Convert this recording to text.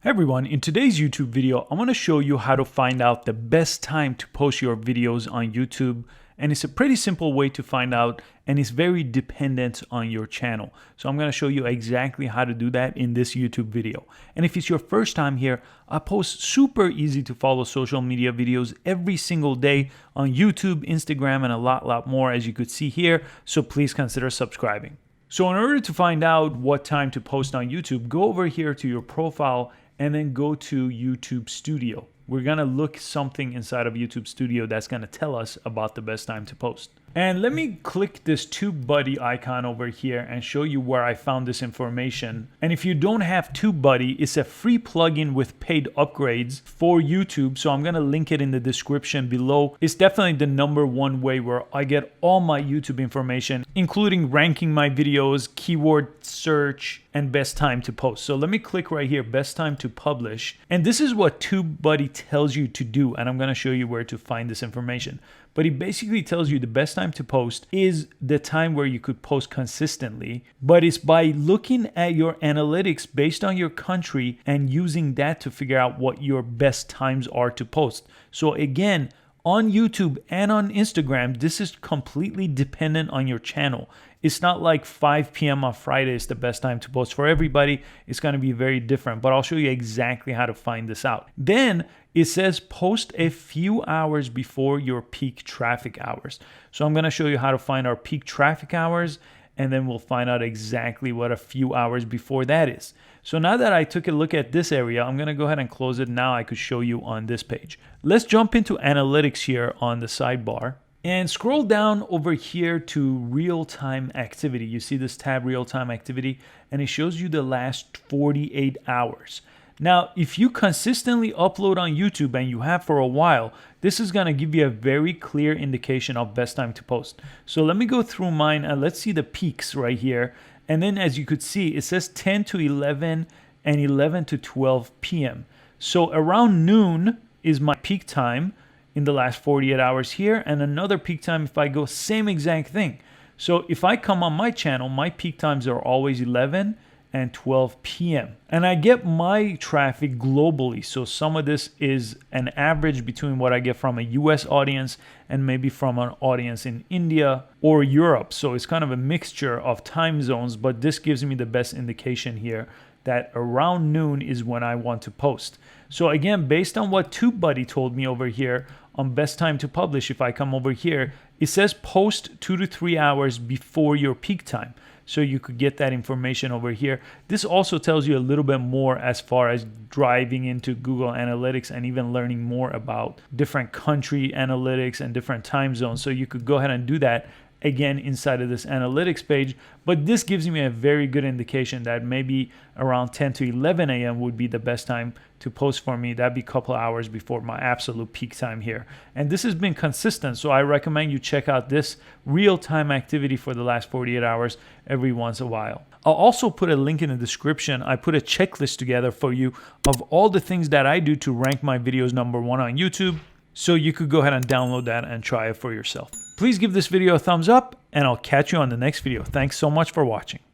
Hey everyone, in today's YouTube video, I'm going to show you how to find out the best time to post your videos on YouTube. And it's a pretty simple way to find out, and it's very dependent on your channel. So I'm going to show you exactly how to do that in this YouTube video. And if it's your first time here, I post super easy to follow social media videos every single day on YouTube, Instagram, and a lot more, as you could see here. So please consider subscribing. So in order to find out what time to post on YouTube, go over here to your profile and then go to YouTube Studio. We're gonna look something inside of YouTube Studio that's gonna tell us about the best time to post. And let me click this TubeBuddy icon over here and show you where I found this information. And if you don't have TubeBuddy, it's a free plugin with paid upgrades for YouTube. So I'm gonna link it in the description below. It's definitely the #1 way where I get all my YouTube information, including ranking my videos, keyword search, and best time to post. So let me click right here, best time to publish. And this is what TubeBuddy tells you to do. And I'm gonna show you where to find this information. But it basically tells you the best time to post is the time where you could post consistently. But it's by looking at your analytics based on your country and using that to figure out what your best times are to post. So again, on YouTube and on Instagram, this is completely dependent on your channel. It's not like 5 p.m. on Friday is the best time to post. For everybody, it's going to be very different, but I'll show you exactly how to find this out. Then it says post a few hours before your peak traffic hours. So I'm going to show you how to find our peak traffic hours, and then we'll find out exactly what a few hours before that is. So now that I took a look at this area, I'm going to go ahead and close it. Now I could show you on this page. Let's jump into analytics here on the sidebar and scroll down over here to real-time activity. You see this tab, real-time activity, and it shows you the last 48 hours. Now, if you consistently upload on YouTube, and you have for a while, this is going to give you a very clear indication of best time to post. So let me go through mine and let's see the peaks right here. And then as you could see, it says 10 to 11 and 11 to 12 p.m. So around noon is my peak time in the last 48 hours here, and another peak time if I go same exact thing. So if I come on my channel, my peak times are always 11 and 12 p.m. And I get my traffic globally. So some of this is an average between what I get from a US audience and maybe from an audience in India or Europe. So it's kind of a mixture of time zones, but this gives me the best indication here that around noon is when I want to post. So again, based on what TubeBuddy told me over here on best time to publish, if I come over here, it says post 2 to 3 hours before your peak time. So you could get that information over here. This also tells you a little bit more as far as driving into Google Analytics and even learning more about different country analytics and different time zones. So you could go ahead and do that again inside of this analytics page, but this gives me a very good indication that maybe around 10 to 11 a.m. would be the best time to post for me. That'd be a couple of hours before my absolute peak time here. And this has been consistent, so I recommend you check out this real-time activity for the last 48 hours every once in a while. I'll also put a link in the description. I put a checklist together for you of all the things that I do to rank my videos #1 on YouTube, so you could go ahead and download that and try it for yourself. Please give this video a thumbs up, and I'll catch you on the next video. Thanks so much for watching.